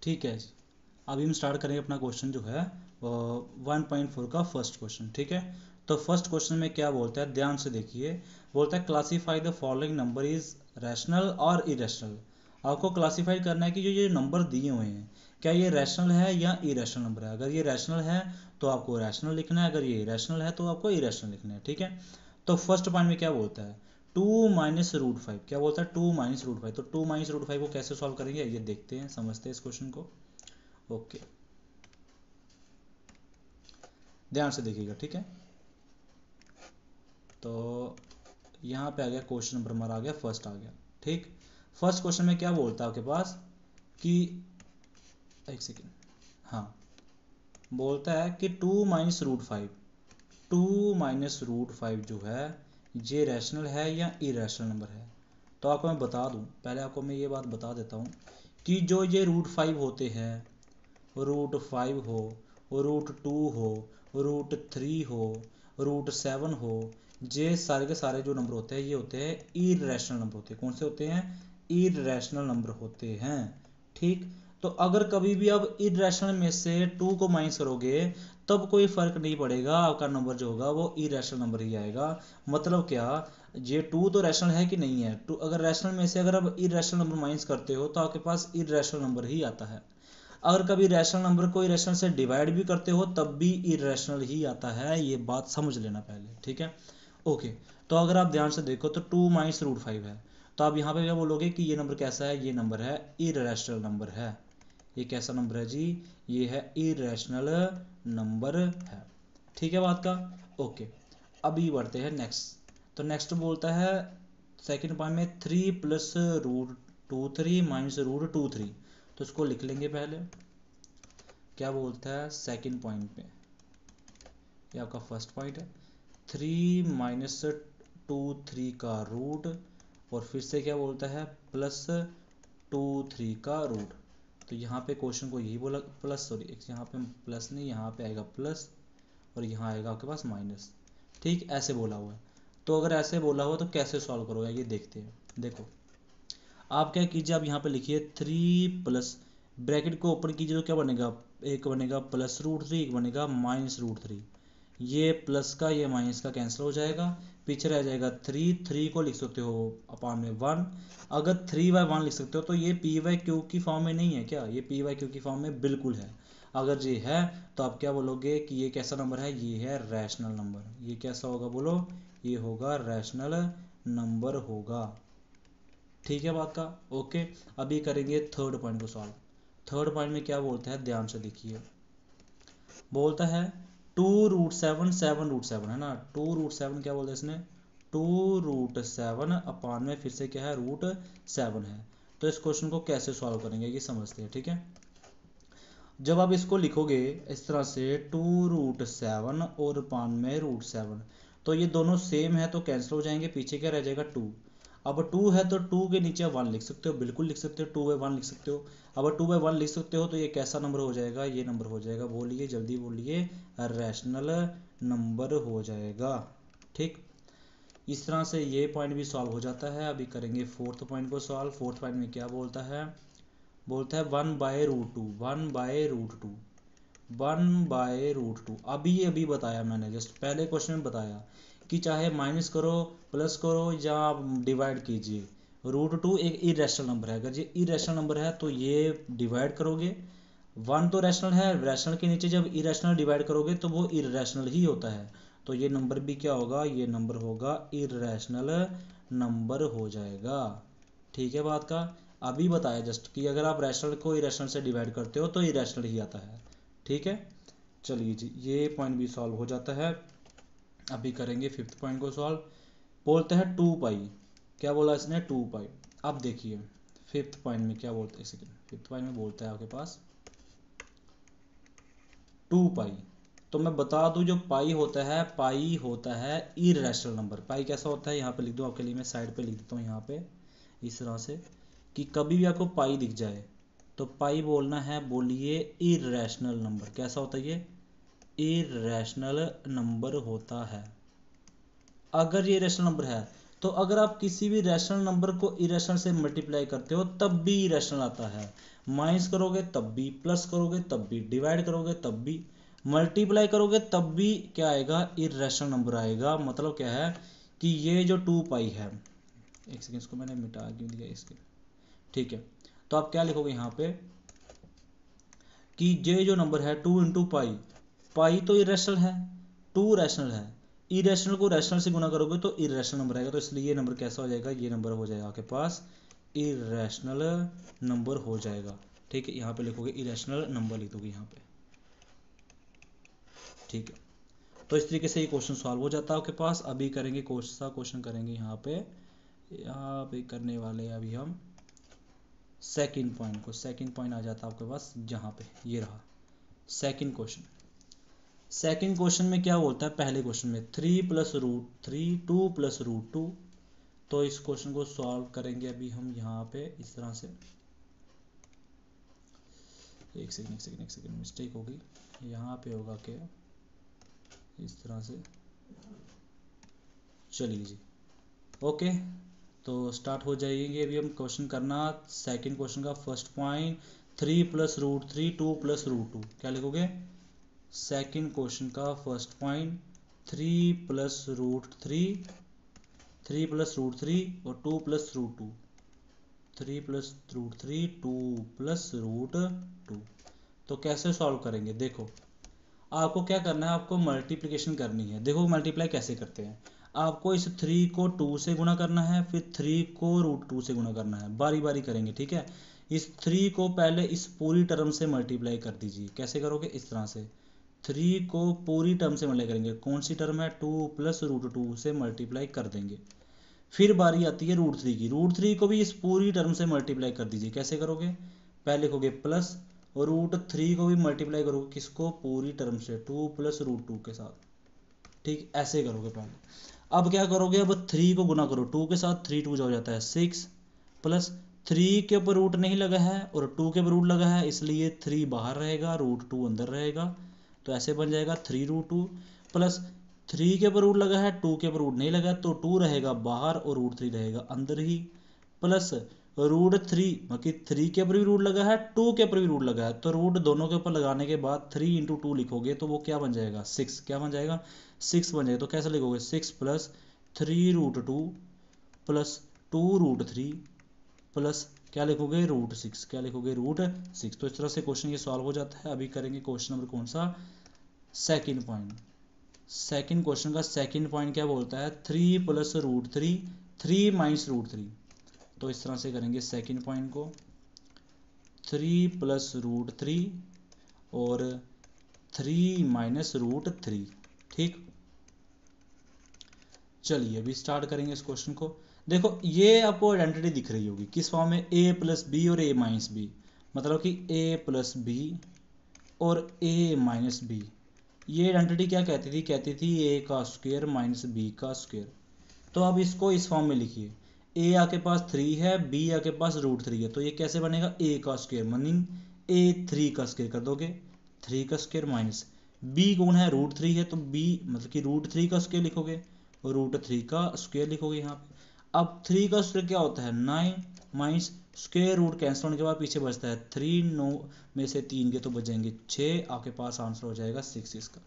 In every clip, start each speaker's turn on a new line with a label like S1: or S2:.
S1: ठीक है जी, अभी हम स्टार्ट करेंगे अपना क्वेश्चन जो है 1.4 का फर्स्ट क्वेश्चन। ठीक है, तो फर्स्ट क्वेश्चन में क्या बोलता है, ध्यान से देखिए। बोलता है classify the following number is rational और इरेशनल। आपको क्लासीफाई करना है कि जो ये नंबर दिए हुए हैं क्या ये रैशनल है या इरेशनल नंबर है। अगर ये रैशनल है तो आपको रैशनल लिखना है, अगर ये इरेशनल है तो आपको इरेशनल लिखना है। ठीक है, तो फर्स्ट पॉइंट में क्या बोलता है, 2 - √5। क्या बोलता है, 2 - √5। तो 2 - √5 को कैसे सॉल्व करेंगे ये देखते हैं, समझते हैं इस क्वेश्चन को। ओके, ध्यान से देखिएगा। ठीक है, तो यहाँ पे आ गया क्वेश्चन नंबर हमारा, आ गया फर्स्ट आ गया। ठीक, फर्स्ट क्वेश्चन में क्या बोलता है आपके पास कि, एक सेकेंड, हाँ, बोलता है कि 2 - √5, 2 - √5 जो है ये रैशनल है या इरेशनल नंबर है। तो आपको मैं बता दूं, पहले आपको मैं ये बात बता देता हूँ कि जो ये √5 होते हैं, √5 हो, √2 हो, √3 हो, √7 हो, ये सारे के सारे जो नंबर होते हैं ये होते हैं इरेशनल नंबर होते हैं। कौन से होते हैं, इरेशनल नंबर होते हैं। ठीक, तो अगर कभी भी आप इरेशनल में से 2 को माइनस करोगे तब कोई फर्क नहीं पड़ेगा, आपका नंबर जो होगा वो इरेशनल नंबर ही आएगा। मतलब क्या, ये 2 तो रैशनल है कि नहीं है, 2 अगर रैशनल में से अगर आप इरेशनल नंबर माइनस करते हो तो आपके पास इरेशनल नंबर ही आता है। अगर कभी रैशनल नंबर को इरेशनल से डिवाइड भी करते हो तब भी इरेशनल ही आता है, ये बात समझ लेना पहले। ठीक है, ओके, तो अगर आप ध्यान से देखो तो 2 - √5 है, तो आप यहाँ पे क्या बोलोगे कि ये नंबर कैसा है, ये नंबर है इरेशनल नंबर है। ये कैसा नंबर है जी, ये है इरेशनल नंबर है। ठीक है बात का, ओके। अभी बढ़ते हैं नेक्स्ट। तो नेक्स्ट बोलता है सेकंड पॉइंट में 3 + √23 -√23। तो इसको लिख लेंगे पहले। क्या बोलता है सेकंड पॉइंट पे, ये आपका फर्स्ट पॉइंट है, 3 - √23 का रूट, और फिर से क्या बोलता है +23 का रूट। तो यहाँ पे क्वेश्चन को यही बोला, प्लस सॉरी यहाँ पे प्लस नहीं, यहाँ पे आएगा प्लस और यहाँ आएगा आपके पास माइनस। ठीक, ऐसे बोला हुआ है। तो अगर ऐसे बोला हुआ तो कैसे सॉल्व करोगे ये देखते हैं। देखो, आप क्या कीजिए, आप यहाँ पे लिखिए 3 प्लस, ब्रैकेट को ओपन कीजिए तो क्या बनेगा, एक बनेगा +√3, एक बनेगा -√3। ये प्लस का ये माइनस का कैंसिल हो जाएगा, पीछे रह जाएगा 3, 3 को लिख सकते हो अपान में 1। अगर 3/1 लिख सकते हो तो ये p/q की फॉर्म में नहीं है क्या, ये p/q की फॉर्म में बिल्कुल है। अगर ये है तो आप क्या बोलोगे कि ये कैसा नंबर है, ये है रैशनल नंबर। ये कैसा होगा बोलो, ये होगा रैशनल नंबर होगा। ठीक है बात का, ओके। अभी करेंगे थर्ड पॉइंट को सॉल्व। थर्ड पॉइंट में क्या बोलता है, ध्यान से देखिए। बोलता है 2 √7, 7 √7 है ना, 2 √7 क्या बोलते हैं इसने, 2 √7 अपान में फिर से क्या है √7 है। तो इस क्वेश्चन को कैसे सॉल्व करेंगे ये समझते हैं। ठीक है, जब आप इसको लिखोगे इस तरह से 2 √7 और अपान में √7, तो ये दोनों सेम है तो कैंसिल हो जाएंगे, पीछे क्या रह जाएगा 2। अब 2 है तो 2 के नीचे 1 लिख सकते हो, बिल्कुल लिख सकते हो, 2/1 लिख सकते हो। अब 2/1 लिख सकते हो तो ये कैसा नंबर हो जाएगा, ये नंबर हो जाएगा, बोलिए जल्दी बोलिए, रैशनल नंबर हो जाएगा। ठीक, इस तरह से ये पॉइंट भी सॉल्व हो जाता है। अभी करेंगे फोर्थ पॉइंट को सॉल्व। फोर्थ पॉइंट में क्या बोलता है, बोलता है 1/√2, 1/√2, 1/√2। अभी बताया मैंने, जस्ट पहले क्वेश्चन में बताया कि चाहे माइनस करो प्लस करो या डिवाइड कीजिए, √2 एक इरेशनल नंबर है। अगर ये इरेशनल नंबर है तो ये डिवाइड करोगे, 1 तो रैशनल है, रैशनल के नीचे जब इरेशनल डिवाइड करोगे तो वो इरेशनल ही होता है। तो ये नंबर भी क्या होगा, ये नंबर होगा इरेशनल नंबर हो जाएगा। ठीक है बात का, अभी बताया जस्ट कि अगर आप रैशनल को इरेशनल से डिवाइड करते हो तो इरेशनल ही आता है। ठीक है, चलिए जी, ये पॉइंट भी सॉल्व हो जाता है। अभी करेंगे फिफ्थ पॉइंट को सॉल्व। बोलते हैं 2π। क्या बोला इसने, 2π। अब देखिए फिफ्थ पॉइंट में क्या बोलते हैं, फिफ्थ पॉइंट में बोलता है आपके पास 2π। तो मैं बता दूं जो पाई होता है, पाई होता है इरेशनल नंबर। पाई कैसा होता है यहाँ पे लिख दो आपके लिए, मैं साइड पे लिख देता हूँ यहाँ पे इस तरह से, कि कभी भी आपको पाई दिख जाए तो पाई बोलना है, बोलिए इरेशनल नंबर। कैसा होता है ये, इरेशनल नंबर होता है। अगर ये रेशनल नंबर है तो अगर आप किसी भी रैशनल नंबर को इरेशनल से मल्टीप्लाई करते हो तब भी इरेशनल आता है, माइनस करोगे तब भी, प्लस करोगे तब भी, डिवाइड करोगे तब भी, मल्टीप्लाई करोगे तब भी क्या आएगा, इरेशनल नंबर आएगा। मतलब क्या है कि ये जो 2 पाई है, एक सेकेंड इसको मैंने मिटा क्यों दिया इसके, ठीक है। तो आप क्या लिखोगे यहाँ पे कि ये जो नंबर है 2 × पाई तो इरेशनल है, 2 रैशनल है, इरेशनल को रैशनल से गुना करोगे तो इरेशनल नंबर आएगा। तो इसलिए ये नंबर कैसा हो जाएगा, ये नंबर हो जाएगा आपके पास इरेशनल नंबर हो जाएगा। ठीक है, यहाँ पे लिखोगे इरेशनल नंबर, लिख दोगे यहाँ पे, ठीक है। तो इस तरीके से ये क्वेश्चन सॉल्व हो जाता है आपके पास। अभी करेंगे क्वेश्चन करेंगे यहाँ पे करने वाले अभी हम सेकंड पॉइंट को। सेकंड पॉइंट आ जाता है आपके पास जहाँ पे, ये रहा सेकंड क्वेश्चन। सेकंड क्वेश्चन में क्या बोलता है, पहले क्वेश्चन में 3 + √3 2 + √2। तो इस क्वेश्चन को सॉल्व करेंगे अभी हम यहाँ पे इस तरह से। एक सेकंड मिस्टेक होगी, यहाँ पे होगा क्या, इस तरह से, चलिए जी, ओके। तो स्टार्ट हो जाएंगे अभी हम क्वेश्चन करना। सेकंड क्वेश्चन का फर्स्ट पॉइंट 3 + √3 2 + √2, क्या लिखोगे। सेकंड क्वेश्चन का फर्स्ट पॉइंट 3 + √3 3 + √3 और 2 + √2, 3 + √3 2 + √2। तो कैसे सॉल्व करेंगे, देखो आपको क्या करना है, आपको मल्टीप्लिकेशन करनी है। देखो मल्टीप्लाई कैसे करते हैं, आपको इस 3 को 2 से गुना करना है, फिर 3 को √2 से गुना करना है, बारी बारी करेंगे, ठीक है। इस 3 को पहले इस पूरी टर्म से मल्टीप्लाई कर दीजिए। कैसे करोगे, इस तरह से 3 को पूरी टर्म से मल्टीप्लाई करेंगे। कौन सी टर्म है, 2 + √2 से मल्टीप्लाई कर देंगे। फिर बारी आती है √3 की, √3 को भी इस पूरी टर्म से मल्टीप्लाई कर दीजिए। कैसे करोगे, पहले लिखोगे प्लस और √3 को भी मल्टीप्लाई करोगे किसको, पूरी टर्म से 2 + √2 के साथ, ठीक, ऐसे करोगे पहले। अब क्या करोगे, अब 3 को गुना करो 2 के साथ, 3 2 हो जाता है 6 प्लस 3 के ऊपर रूट नहीं लगा है और 2 के ऊपर रूट लगा है, इसलिए 3 बाहर रहेगा, √2 अंदर रहेगा। तो ऐसे बन जाएगा 3 √2 प्लस 3 के ऊपर रूट लगा है, 2 के ऊपर रूट नहीं लगा, तो 2 रहेगा बाहर और √3 रहेगा अंदर ही, प्लस √3 मतलब 3 के ऊपर भी रूट लगा है, 2 के ऊपर भी रूट लगा है, तो रूट दोनों के ऊपर लगाने के बाद 3 × 2 लिखोगे तो वो क्या बन जाएगा, 6। क्या बन जाएगा, 6 बन जाएगा। तो कैसे लिखोगे, 6 + 3 √2 प्लस 2 √3 प्लस क्या लिखोगे, √6। क्या लिखोगे, √6। तो इस तरह से क्वेश्चन ये सॉल्व हो जाता है। अभी करेंगे क्वेश्चन नंबर कौन सा, सेकंड पॉइंट। सेकंड क्वेश्चन का सेकंड पॉइंट क्या बोलता है, 3 + √3 3 - √3। तो इस तरह से करेंगे सेकंड पॉइंट को, 3 + √3 और 3 - √3, ठीक। चलिए अभी स्टार्ट करेंगे इस क्वेश्चन को। देखो ये आपको आइडेंटिटी दिख रही होगी किस फॉर्म में, a + b और a - b, मतलब कि a + b और a - b। ये आइडेंटिटी क्या कहती थी a² - b²। तो अब इसको इस फॉर्म में लिखिए, a आपके पास 3 है, b आपके पास √3 है, तो ये कैसे बनेगा, a² मीनिंग a3² कर दोगे, 3² माइनस b कौन है, √3 है, तो b मतलब कि √3² लिखोगे, √3² लिखोगे यहाँ पे। अब 3² क्या होता है, 9 माइनस स्क्वायर रूट कैंसिल होने के बाद पीछे बचता है 3, 9 में से 3 के तो बचेंगे 6, आपके पास आंसर हो जाएगा 6 इसका।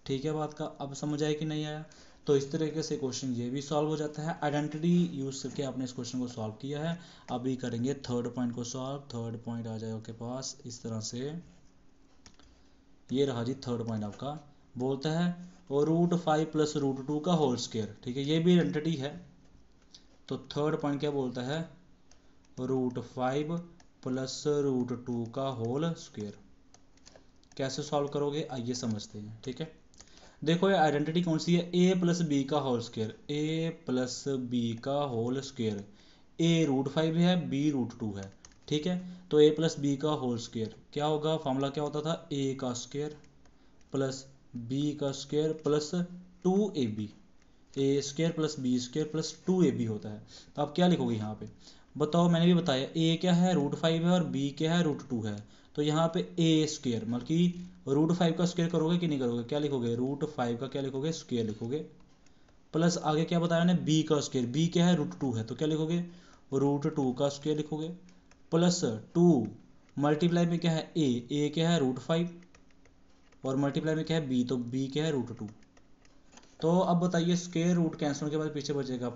S1: ठीक है बात का, अब समझ आया कि नहीं आया। तो इस तरीके से क्वेश्चन ये भी सॉल्व हो जाता है। आइडेंटिटी यूज करके आपने इस क्वेश्चन को सॉल्व किया है। अभी करेंगे थर्ड पॉइंट को सॉल्व। थर्ड पॉइंट आ जाएगा आपके पास इस तरह से, ये रहा जी थर्ड पॉइंट आपका, बोलता है और √5 + √2 का होल स्क्वायर, ठीक है, ये भी आइडेंटिटी है। तो थर्ड पॉइंट क्या बोलता है, √5 + √2 का होल स्क्वायर। कैसे सॉल्व करोगे आइए समझते हैं, ठीक है। देखो ये आइडेंटिटी कौन सी है, a + b का होल स्क्वायर, a + b का होल स्क्वायर, a √5 है, b √2 है, ठीक है। तो a + b का होल स्क्वायर क्या होगा, फॉर्मूला क्या होता था, a² plus b² plus 2ab, a² + b² plus 2ab होता है। तो आप क्या लिखोगे यहाँ पे, बताओ, मैंने भी बताया a क्या है, √5 है और b क्या है, √2 है। तो यहाँ पे a² मतलब कि √5 का स्क्वायर करोगे कि नहीं करोगे, क्या लिखोगे, √5 का क्या लिखोगे, स्क्वायर लिखोगे प्लस आगे क्या बताया मैंने, बी का स्क्वायर, बी क्या है √2 है, तो क्या लिखोगे √2 का स्क्वायर लिखोगे, प्लस 2 मल्टीप्लाई में क्या है ए क्या है √5 और मल्टीप्लाई में क्या है बी, तो बी क्या है √2। तो अब बताइए स्क्वायर रूट कैंसिल होने के बाद पीछे बचेगा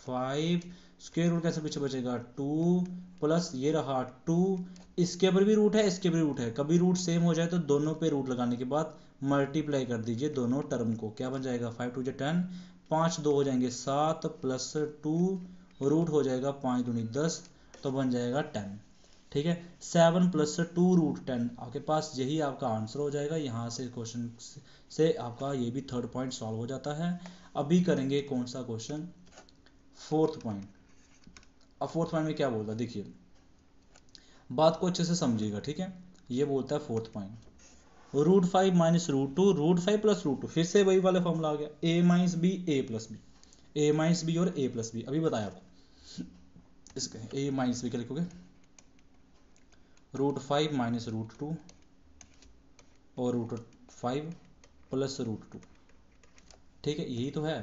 S1: 5, स्क्वायर रूट कैंसिल पीछे बचेगा 2 प्लस ये रहा 2, इसके ऊपर भी रूट है इसके ऊपर भी रूट है, कभी रूट सेम हो जाए तो दोनों पे रूट लगाने के बाद मल्टीप्लाई कर दीजिए दोनों टर्म को, क्या बन जाएगा 5 2 10, 5 2 हो जाएंगे 7 प्लस 2 रूट हो जाएगा 5 दूनी 10, तो बन जाएगा 10। ठीक है, 7 प्लस 2 √10 आपके पास यही आपका आंसर हो जाएगा। यहाँ से क्वेश्चन से आपका ये भी थर्ड पॉइंट सॉल्व हो जाता है। अभी करेंगे कौन सा क्वेश्चन, फोर्थ पॉइंट। अब फोर्थ पॉइंट में क्या बोलता है देखिए, बात को अच्छे से समझिएगा, ठीक है। ये बोलता है फोर्थ पॉइंट, √5 माइनस √2, √5 प्लस √2, फिर से वही वाला फॉर्मूला आ गया, a minus B A plus B, A minus B और ए प्लस बी। अभी बताया आपको, इसका ए माइनस बी क्या लिखोगे √5 माइनस √2 और √5 प्लस √2, ठीक है यही तो है,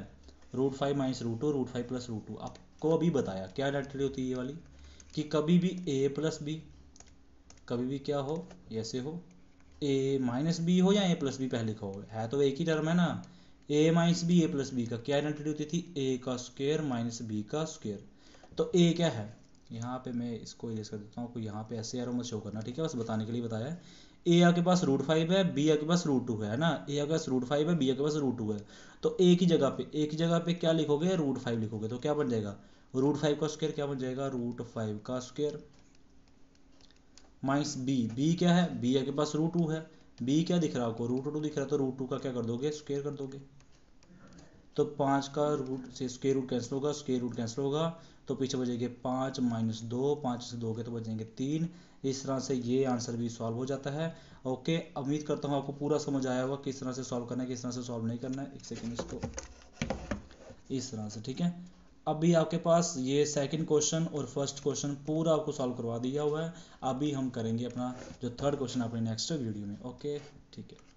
S1: √5 माइनस √2 √5 प्लस √2। आपको अभी बताया क्या आइडेंटिटी होती है ये वाली, कि कभी भी a प्लस बी, कभी भी क्या हो ऐसे हो, a माइनस बी हो या a प्लस बी पहले का हो, है तो एक ही टर्म है ना, a minus B A plus B का क्या आइडेंटिटी होती थी, a का स्क्वायर माइनस b का स्क्वायर। तो a क्या है, यहाँ पे मैं इसको इरेज कर देता हूँ, आपको यहाँ पे ऐसे एरो मत शो करना, ठीक है, बस बताने के लिए बताया है। a आपके पास √5 है, b आपके पास √2 है ना, a आपके पास √5 है, b आपके पास √2 है, तो a की जगह पे क्या लिखोगे √5 लिखोगे, तो क्या बन जाएगा √5 का स्क्वायर, क्या बन जाएगा √5 का स्क्वायर माइनस b क्या है, b आपके पास √2 है, b क्या दिख रहा है आपको √2 दिख रहा है, तो √2 का क्या कर दोगे स्क्वायर कर दोगे, तो 5 का रूट से स्क्वायर रूट कैंसिल होगा, स्क्वायर रूट कैंसिल होगा, तो पीछे बचेंगे 5 माइनस 2, 5 से 2 के तो बचेंगे 3। इस तरह से ये आंसर भी सॉल्व हो जाता है। ओके, उम्मीद करता हूँ आपको पूरा समझ आया होगा किस तरह से सॉल्व करना है, किस तरह से सॉल्व नहीं करना है। एक सेकेंड, इसको इस तरह से, ठीक है। अभी आपके पास ये सेकंड क्वेश्चन और फर्स्ट क्वेश्चन पूरा आपको सॉल्व करवा दिया हुआ है। अभी हम करेंगे अपना जो थर्ड क्वेश्चन अपने नेक्स्ट वीडियो में। ओके, ठीक है।